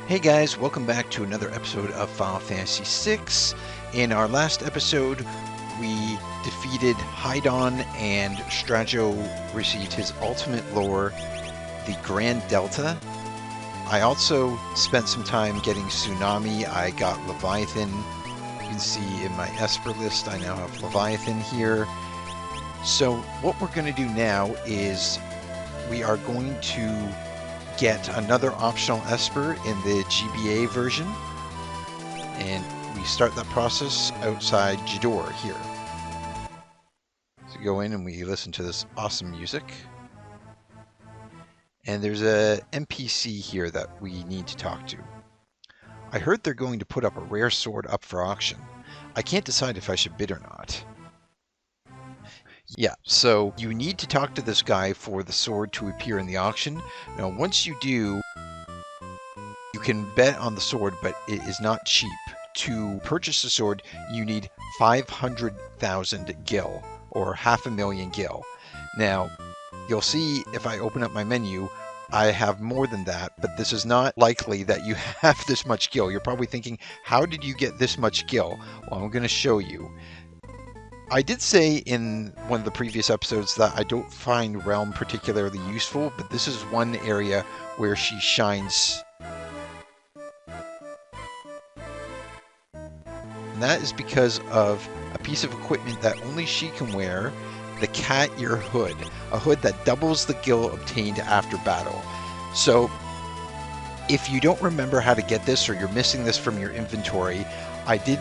Hey guys, welcome back to another episode of Final Fantasy VI. In our last episode, we defeated Hydon and Strajo received his ultimate lore, the Grand Delta. I also spent some time getting Tsunami. I got Leviathan. You can see in my Esper list, I now have Leviathan here. So what we're going to do now is we are going to get another optional Esper in the GBA version, and we start that process outside Jador here. So go in and we listen to this awesome music, and there's a NPC here that we need to talk to. I heard they're going to put up a rare sword up for auction. I can't decide if I should bid or not. Yeah, so you need to talk to this guy for the sword to appear in the auction. Now, once you do, you can bet on the sword, but it is not cheap. To purchase the sword, you need 500,000 gil, or 500,000 gil. Now, you'll see if I open up my menu, I have more than that, but this is not likely that you have this much gil. You're probably thinking, how did you get this much gil? Well, I'm going to show you. I did say in one of the previous episodes that I don't find Realm particularly useful, but this is one area where she shines. And that is because of a piece of equipment that only she can wear, the cat ear hood, a hood that doubles the gil obtained after battle. So if you don't remember how to get this, or you're missing this from your inventory, I did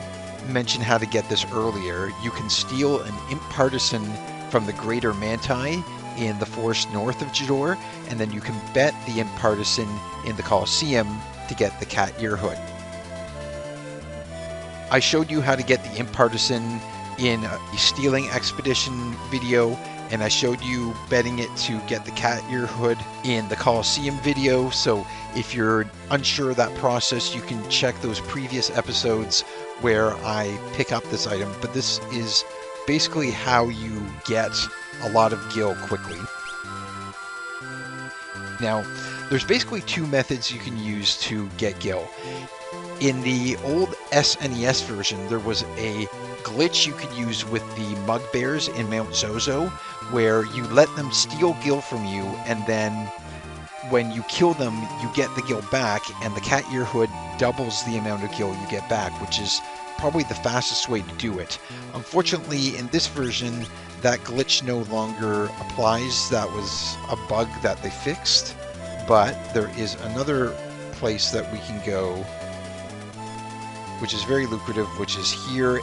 mention how to get this earlier. You can steal an imp partisan from the Greater Manti in the forest north of Jador, and then you can bet the imp partisan in the Colosseum to get the cat ear hood. I showed you how to get the imp partisan in a stealing expedition video, and I showed you betting it to get the cat ear hood in the Colosseum video. So if you're unsure of that process, you can check those previous episodes where I pick up this item. But this is basically how you get a lot of gil quickly. Now, there's basically two methods you can use to get gil. In the old SNES version, there was a glitch you could use with the Mugbears in Mount Zozo, where you let them steal gil from you, and then when you kill them, you get the gil back, and the cat ear hood doubles the amount of gil you get back, which is probably the fastest way to do it. Unfortunately, in this version, that glitch no longer applies. That was a bug that they fixed, but there is another place that we can go, which is very lucrative, which is here,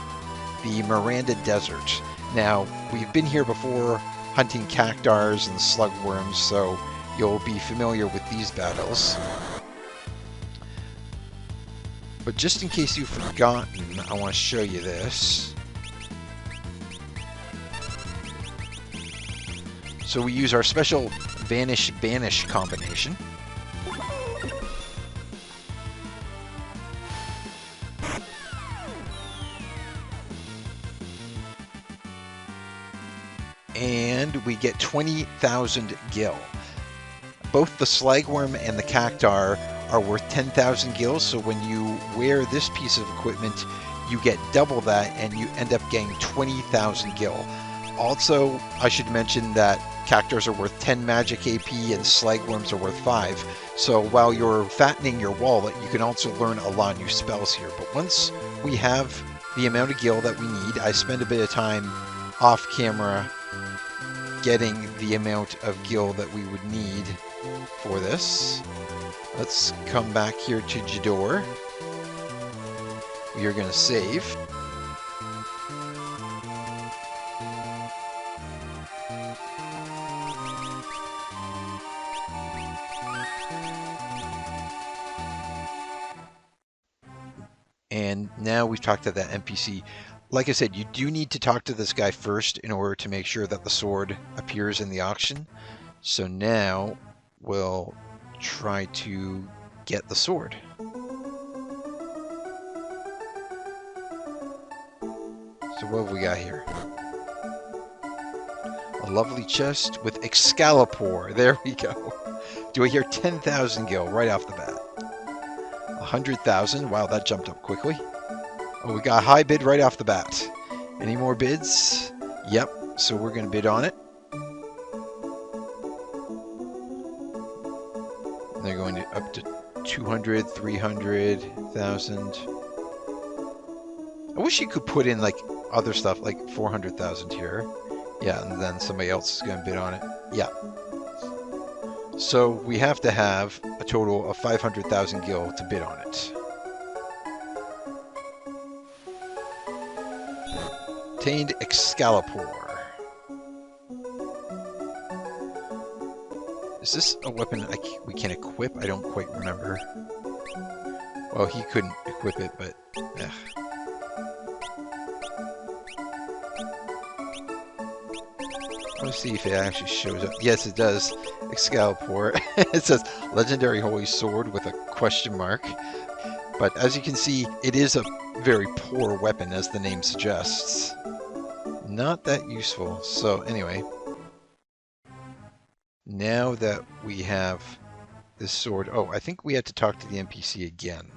the Miranda Desert. Now, we've been here before hunting cactars and slugworms, so you'll be familiar with these battles. But just in case you've forgotten, I want to show you this. So we use our special Vanish-Banish combination. And we get 20,000 gil. Both the slagworm and the cactar are worth 10,000 gil, so when you wear this piece of equipment, you get double that, and you end up getting 20,000 gil. Also, I should mention that cactars are worth 10 magic AP and slagworms are worth 5. So while you're fattening your wallet, you can also learn a lot of new spells here. But once we have the amount of gil that we need, I spend a bit of time off camera getting the amount of gil that we would need for this. Let's come back here to Jador. We are going to save. And now we've talked to that NPC. Like I said, you do need to talk to this guy first in order to make sure that the sword appears in the auction. So now we'll try to get the sword. So what have we got here? A lovely chest with Excalipoor. There we go. Do I hear 10,000 gil right off the bat? 100,000. Wow, that jumped up quickly. Oh, we got a high bid right off the bat. Any more bids? Yep, so we're going to bid on it. They're going to up to 200, 300,000. I wish you could put in like other stuff like 400,000 here. Yeah, and then somebody else is going to bid on it. Yeah. So we have to have a total of 500,000 gil to bid on it. Obtained Excalipoor. Is this a weapon we can equip? I don't quite remember. Well, he couldn't equip it, but... Let's see if it actually shows up. Yes, it does. Excalipoor. It says Legendary Holy Sword with a question mark. But as you can see, it is a very poor weapon, as the name suggests. Not that useful. So anyway, now that we have this sword... Oh, I think we had to talk to the NPC again,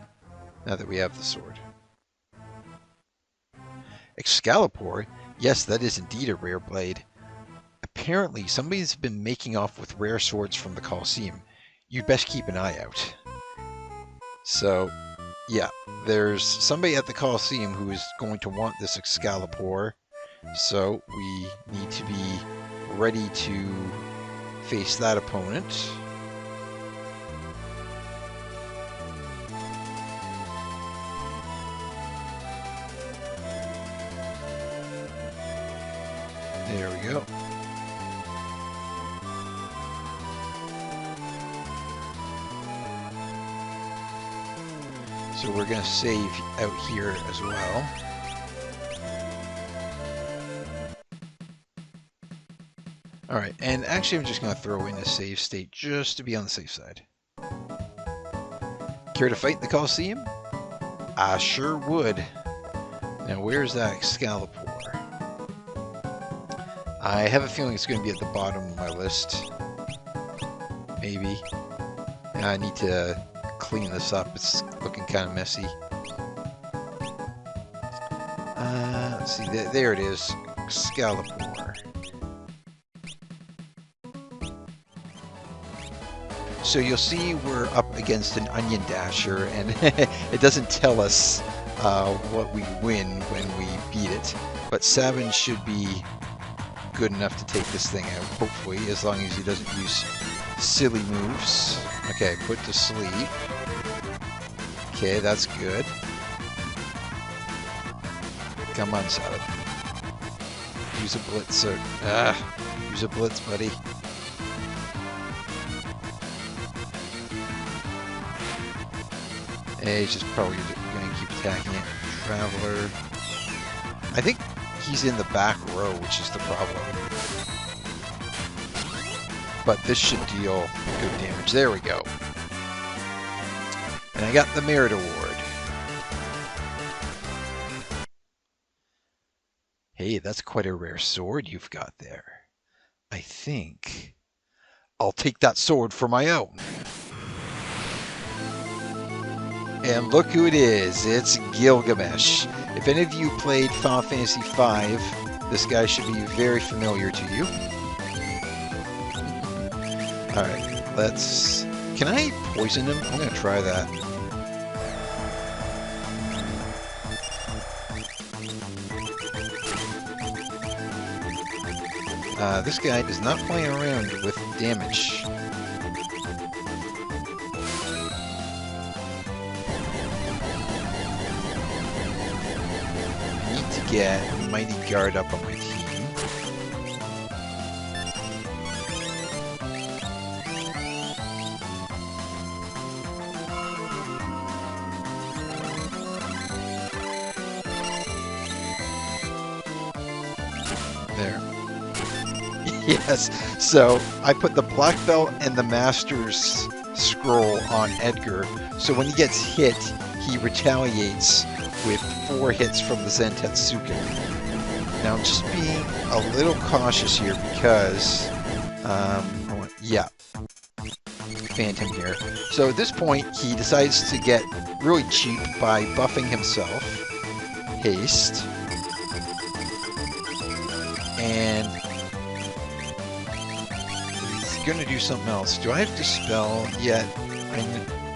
now that we have the sword. Excalipoor? Yes, that is indeed a rare blade. Apparently, somebody's been making off with rare swords from the Colosseum. You'd best keep an eye out. So, yeah, there's somebody at the Colosseum who is going to want this Excalipoor. So, we need to be ready to face that opponent. There we go. So we're going to save out here as well. Alright, and actually I'm just going to throw in a save state just to be on the safe side. Care to fight the Colosseum? I sure would. Now where's that Excalipoor? I have a feeling it's going to be at the bottom of my list. Maybe. I need to clean this up. It's looking kind of messy. Let's see. There it is. Excalipoor. So you'll see we're up against an onion dasher, and it doesn't tell us what we win when we beat it. But Savin should be good enough to take this thing out, hopefully, as long as he doesn't use silly moves. Okay, put to sleep. Okay, that's good. Come on, Savin. Use a blitzer. Use a blitz, buddy. Hey, he's just probably going to keep attacking it. Traveler. I think he's in the back row, which is the problem. But this should deal good damage. There we go. And I got the Merit Award. Hey, that's quite a rare sword you've got there. I think I'll take that sword for my own. And look who it is. It's Gilgamesh. If any of you played Final Fantasy V, this guy should be very familiar to you. Alright, let's... Can I poison him? I'm going to try that. This guy is not playing around with damage. Get Mighty Guard up on my team. There. Yes, so I put the Black Belt and the Master's Scroll on Edgar, so when he gets hit, he retaliates with 4 hits from the Zentetsuken. Now I'm just being a little cautious here because, yeah. Phantom here. So at this point, he decides to get really cheap by buffing himself. Haste. And he's going to do something else. Do I have Dispel yet?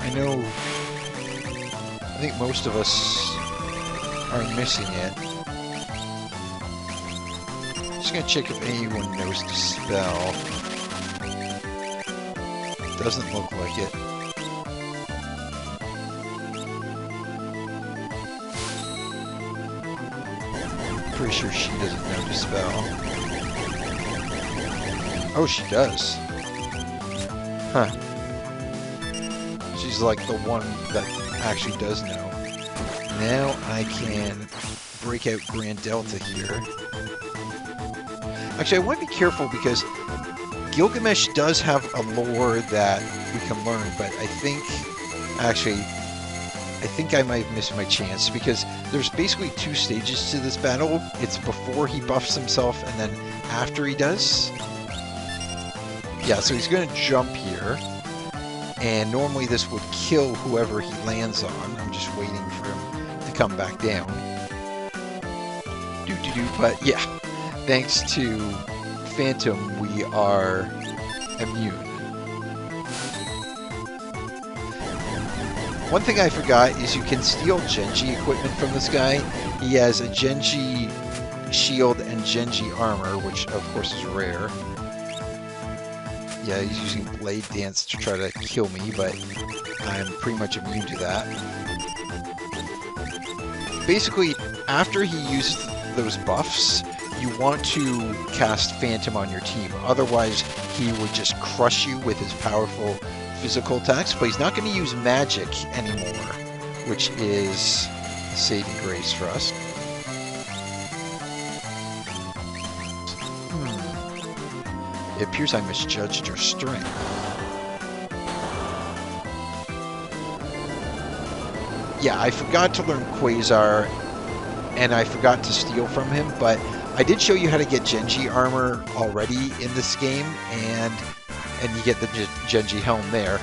I know... I think most of us are missing it. Just going to check if anyone knows Dispel. Doesn't look like it. Pretty sure she doesn't know Dispel. Oh, she does. Huh. She's like the one that actually does know. Now I can break out Grand Delta here. Actually, I want to be careful because Gilgamesh does have a lore that we can learn, but I think I might have missed my chance because there's basically 2 stages to this battle. It's before he buffs himself and then after he does. Yeah, so he's going to jump here, and normally this would kill whoever he lands on. I'm just waiting for him to come back down. But yeah, thanks to Phantom, we are immune. One thing I forgot is you can steal Genji equipment from this guy. He has a Genji shield and Genji armor, which of course is rare. Yeah, he's using Blade Dance to try to kill me, but I'm pretty much immune to that. Basically, after he uses those buffs, you want to cast Phantom on your team. Otherwise, he would just crush you with his powerful physical attacks. But he's not going to use magic anymore, which is a saving grace for us. It appears I misjudged your strength. Yeah, I forgot to learn Quasar, and I forgot to steal from him, but I did show you how to get Genji armor already in this game, and you get the Genji helm there.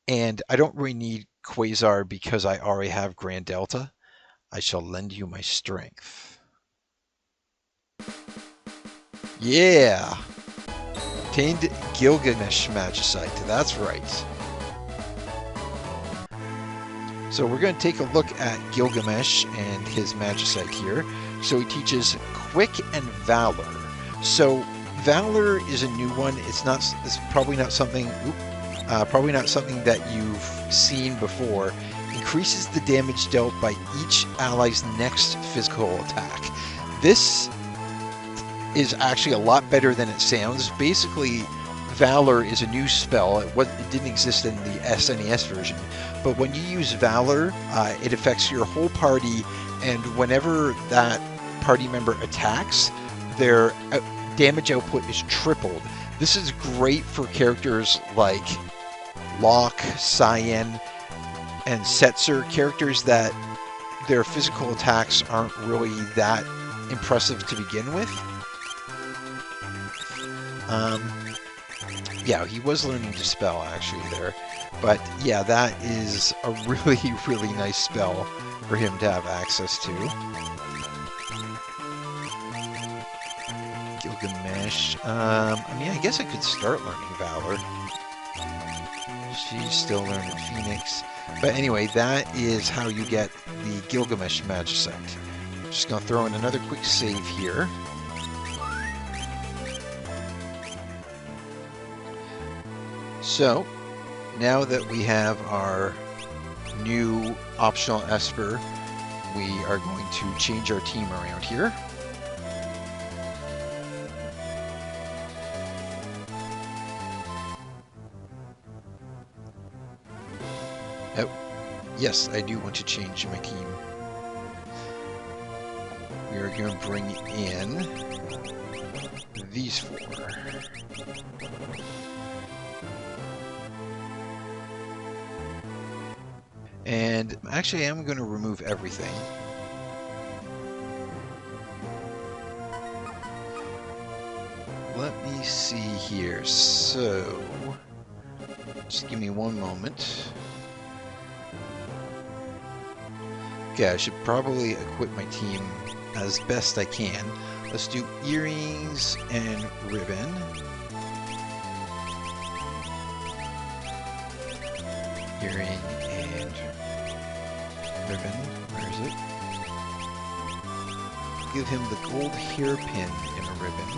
And I don't really need Quasar because I already have Grand Delta. I shall lend you my strength. Yeah! Obtained Gilgamesh Magicite, that's right. So we're going to take a look at Gilgamesh and his Magicite here. So he teaches Quick and Valor. So Valor is a new one. It's probably not something that you've seen before. Increases the damage dealt by each ally's next physical attack. This is actually a lot better than it sounds. Basically, Valor is a new spell. It didn't exist in the SNES version, but when you use Valor, it affects your whole party, and whenever that party member attacks, their damage output is tripled. This is great for characters like Locke, Cyan, and Setzer, characters that their physical attacks aren't really that impressive to begin with. Yeah, he was learning Dispel actually there, but yeah, that is a really, really nice spell for him to have access to. Gilgamesh. I mean, I guess I could start learning Valor. She's still learning Phoenix. But anyway, that is how you get the Gilgamesh Magicite. Just gonna throw in another quick save here. So, now that we have our new optional Esper, we are going to change our team around here. Oh, yes, I do want to change my team. We are going to bring in these 4. And actually, I'm going to remove everything. Let me see here. So, Just give me one moment. Okay, I should probably equip my team as best I can. Let's do earrings and ribbon. Earring and ribbon. Where is it? Give him the gold hairpin in a ribbon.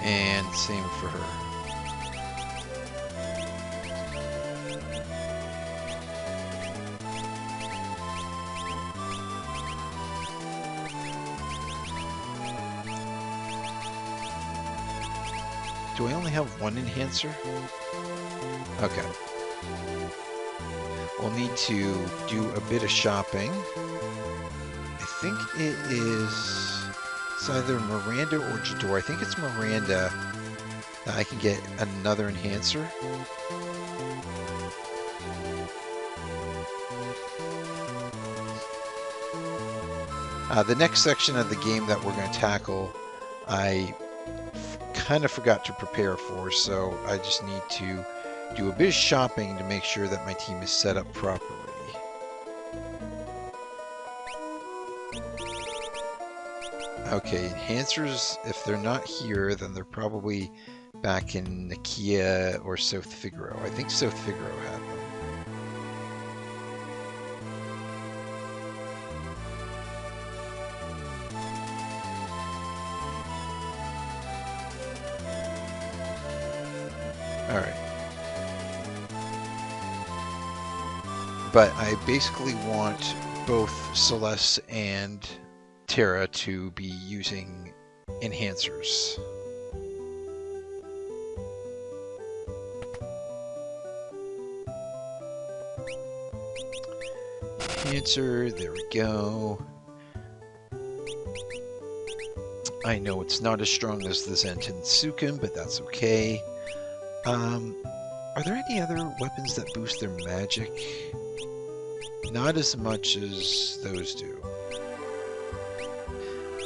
And same for her. Do I only have one enhancer? Okay. We'll need to do a bit of shopping. I think it is... It's either Miranda or Jador. I think it's Miranda that I can get another enhancer. The next section of the game that we're going to tackle, I kind of forgot to prepare for, so I just need to do a bit of shopping to make sure that my team is set up properly. Okay, enhancers, if they're not here, then they're probably back in Nakia or South Figaro. I think South Figaro had them. Alright. But I basically want both Celeste and Terra to be using enhancers. Enhancer, there we go. I know it's not as strong as the Zenton Sukin, but that's okay. Are there any other weapons that boost their magic? Not as much as those do.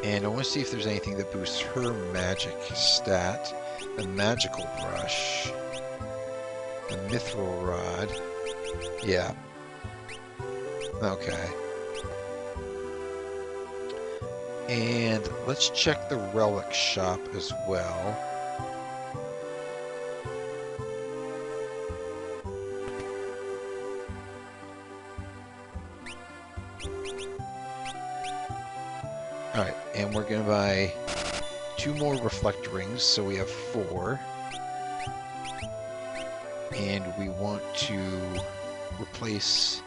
And I want to see if there's anything that boosts her magic stat. The magical brush. The mithril rod. Yeah. Okay. And let's check the relic shop as well. Alright, and we're going to buy 2 more reflect rings, so we have 4. And we want to replace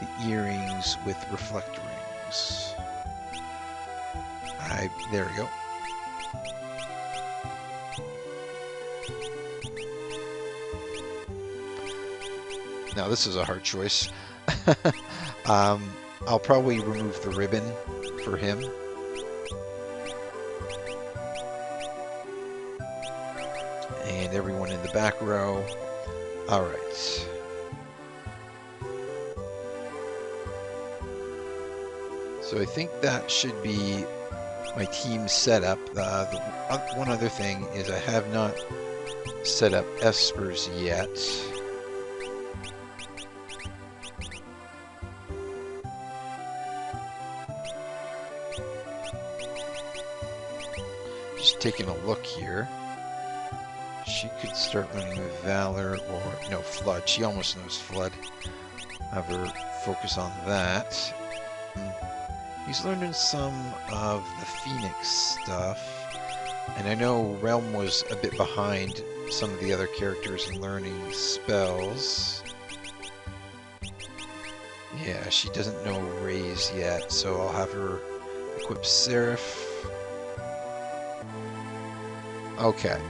the earrings with reflect rings. There we go. Now this is a hard choice. I'll probably remove the ribbon for him. And everyone in the back row. Alright. So I think that should be my team setup. One other thing is I have not set up espers yet. Just taking a look here. She could start running with Valor or, no, Flood. She almost knows Flood. Have her focus on that. He's learning some of the Phoenix stuff. And I know Realm was a bit behind some of the other characters in learning spells. Yeah, she doesn't know Raise yet, so I'll have her equip Seraph. Okay.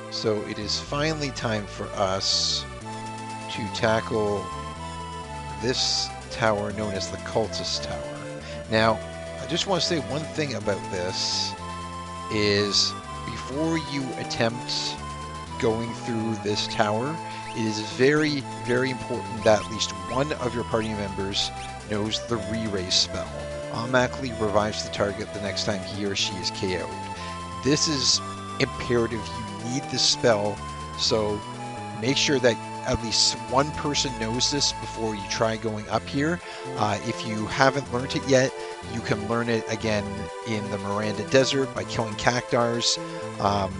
So it is finally time for us to tackle this tower known as the Cultist Tower. Now, I just want to say one thing about this is before you attempt going through this tower, it is very, very important that at least one of your party members knows the re-raise spell. Automatically revives the target the next time he or she is KO'd. This is imperative. You need this spell, so make sure that at least one person knows this before you try going up here. If you haven't learned it yet, you can learn it again in the Miranda Desert by killing cactars and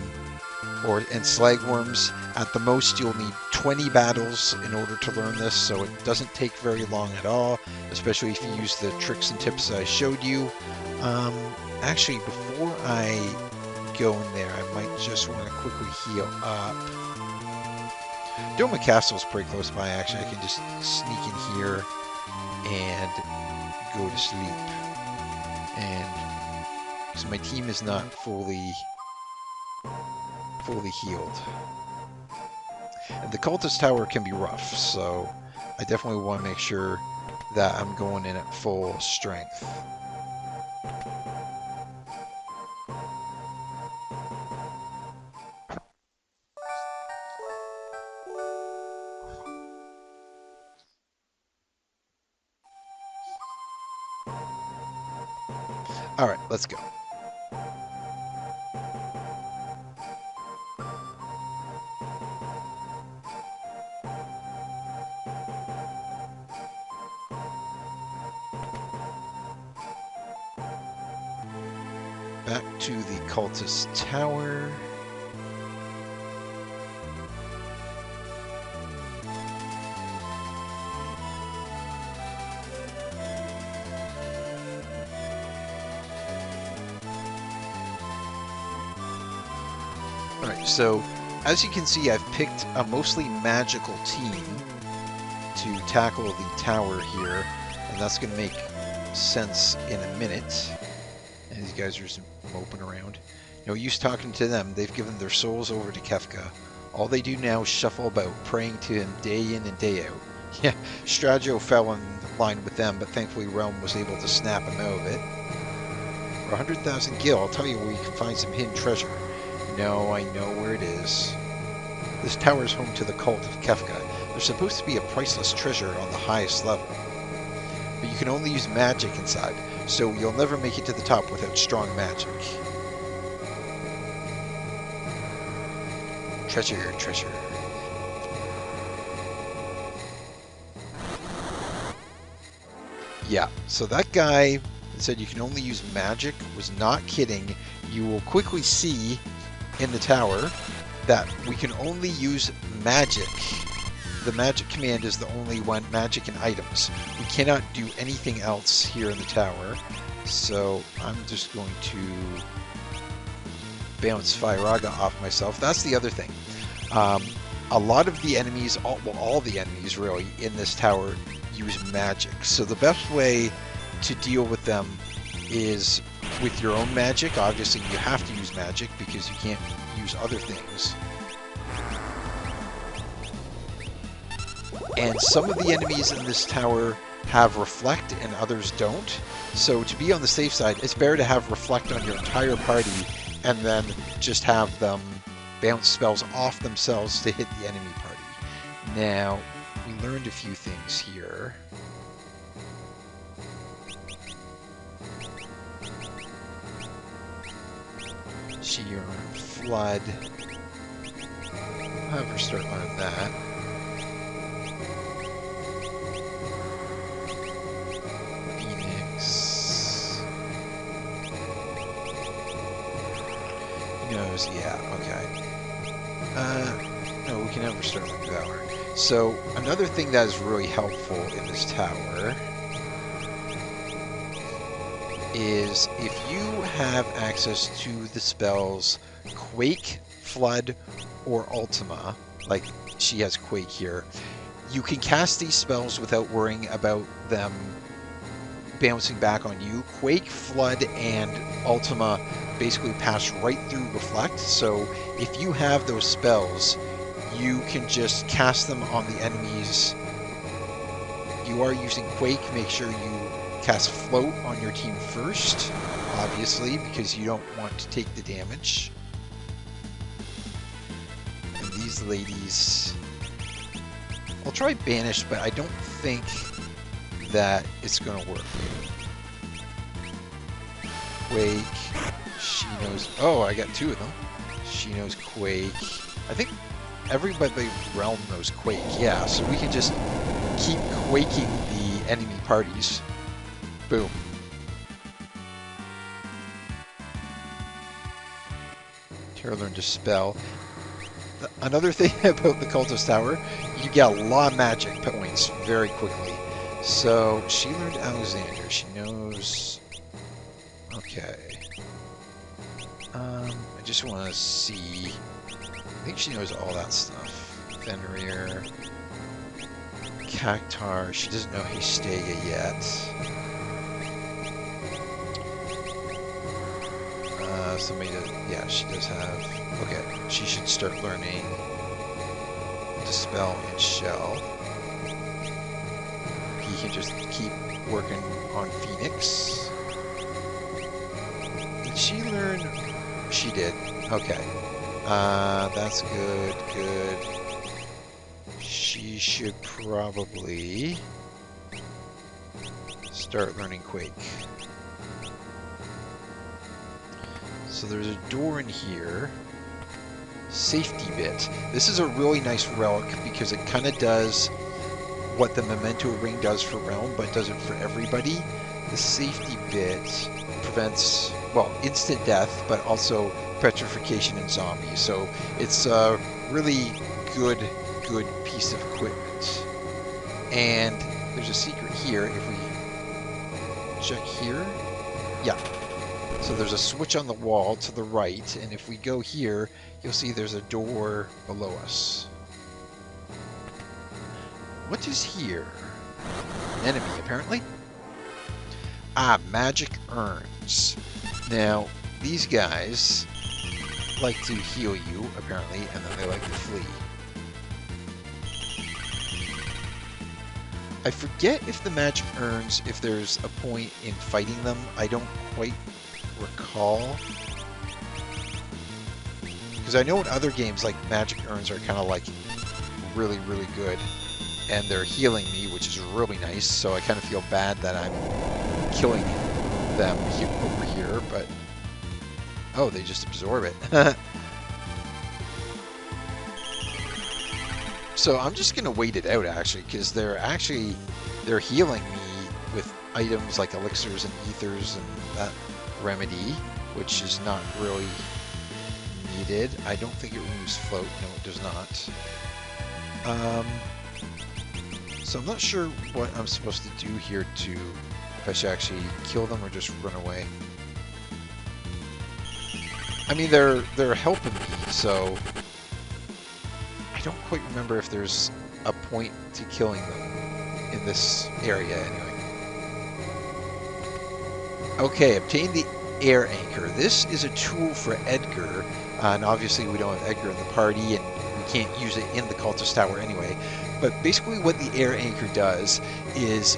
slagworms. At the most, you'll need 20 battles in order to learn this, so it doesn't take very long at all, especially if you use the tricks and tips I showed you. Actually, before I go in there, I might just want to quickly heal up. Doma Castle's pretty close by, actually. I can just sneak in here and go to sleep. And so my team is not fully healed. And the Cultist Tower can be rough, so I definitely want to make sure that I'm going in at full strength. Alright, let's go. Back to the Cultist Tower. Alright, so as you can see, I've picked a mostly magical team to tackle the tower here, and that's going to make sense in a minute. And these guys are just moping around. No use talking to them. They've given their souls over to Kefka. All they do now is shuffle about, praying to him day in and day out. Yeah, Straggio fell in line with them, but thankfully Realm was able to snap him out of it. For 100,000 gil, I'll tell you where you can find some hidden treasure. No, I know where it is. This tower is home to the cult of Kefka. There's supposed to be a priceless treasure on the highest level. But you can only use magic inside, so you'll never make it to the top without strong magic. Treasure, treasure. Yeah, so that guy that said you can only use magic was not kidding. You will quickly see in the tower that we can only use magic. The magic command is the only one, magic and items. We cannot do anything else here in the tower. So I'm just going to bounce Firaga off myself. That's the other thing. A lot of the enemies, all the enemies really, in this tower use magic. So the best way to deal with them is with your own magic. Obviously you have to use magic because you can't use other things. And some of the enemies in this tower have Reflect and others don't. So to be on the safe side, it's better to have Reflect on your entire party and then just have them bounce spells off themselves to hit the enemy party. Now, we learned a few things here. Sheer Flood. I'll have her start on that. Knows, yeah, okay. No, we can never start like that. So, another thing that is really helpful in this tower is if you have access to the spells Quake, Flood, or Ultima, like she has Quake here, you can cast these spells without worrying about them bouncing back on you. Quake, Flood, and Ultima basically pass right through Reflect, so if you have those spells, you can just cast them on the enemies. You are using Quake, make sure you cast Float on your team first, obviously, because you don't want to take the damage. And these ladies... I'll try Banish, but I don't think that it's going to work. Quake, She knows... Oh, I got 2 of them. She knows Quake. I think everybody realm knows Quake, yeah. So we can just keep quaking the enemy parties. Boom. Terra learned Dispel. Another thing about the Cultist Tower, you get a lot of magic points very quickly. So she learned Alexander. She knows... Okay. I just want to see... I think she knows all that stuff. Fenrir... Cactar. She doesn't know Hastega yet. Somebody does... Yeah, she does have... Okay, she should start learning Dispel and Shell. He can just keep working on Phoenix. Did she learn... She did. Okay. That's good, good. She should probably start learning Quake. So there's a door in here. Safety bit. This is a really nice relic because it kind of does what the Memento Ring does for Realm, but does it for everybody. The safety bit prevents, well, instant death, but also petrification in zombies. So it's a really good piece of equipment. And there's a secret here. If we check here, yeah. So there's a switch on the wall to the right, and if we go here, you'll see there's a door below us. What is here? An enemy, apparently. Ah, magic urns. Now, these guys like to heal you, apparently, and then they like to flee. I forget if the magic urns, if there's a point in fighting them. I don't quite recall. Because I know in other games, like, magic urns are kind of, like, really good. And they're healing me, which is really nice, so I kind of feel bad that I'm killing them over here, but... Oh, they just absorb it. So I'm just going to wait it out, actually, because they're healing me with items like elixirs and ethers and that remedy, which is not really needed. I don't think it removes float. No, it does not. So I'm not sure what I'm supposed to do here to, if I should actually kill them or just run away. I mean, they're helping me, so I don't quite remember if there's a point to killing them in this area anyway. Okay, obtain the air anchor. This is a tool for Edgar, and obviously we don't have Edgar in the party, and we can't use it in the Cultist Tower anyway. But basically what the air anchor does is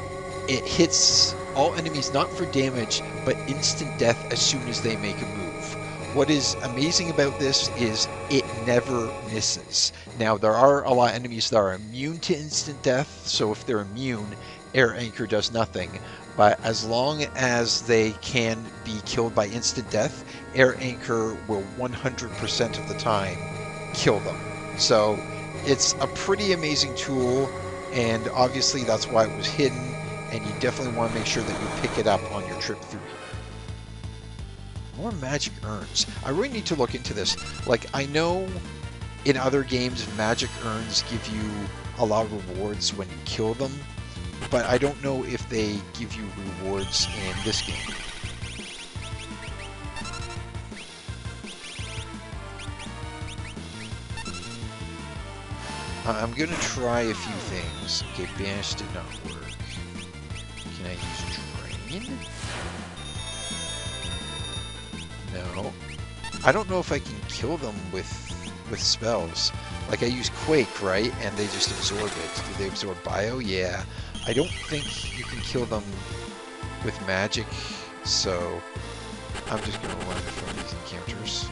it hits all enemies not for damage, but instant death as soon as they make a move. What is amazing about this is it never misses. Now, there are a lot of enemies that are immune to instant death, so if they're immune, air anchor does nothing. But as long as they can be killed by instant death, air anchor will 100% of the time kill them. So it's a pretty amazing tool, and obviously that's why it was hidden, and you definitely want to make sure that you pick it up on your trip through here. More magic urns. I really need to look into this. Like, I know in other games magic urns give you a lot of rewards when you kill them, but I don't know if they give you rewards in this game. I'm gonna try a few things. Okay, banish did not work. Can I use drain? No. I don't know if I can kill them with spells. Like, I use Quake, right? And they just absorb it. Do they absorb bio? Yeah. I don't think you can kill them with magic, so I'm just gonna run from these encounters.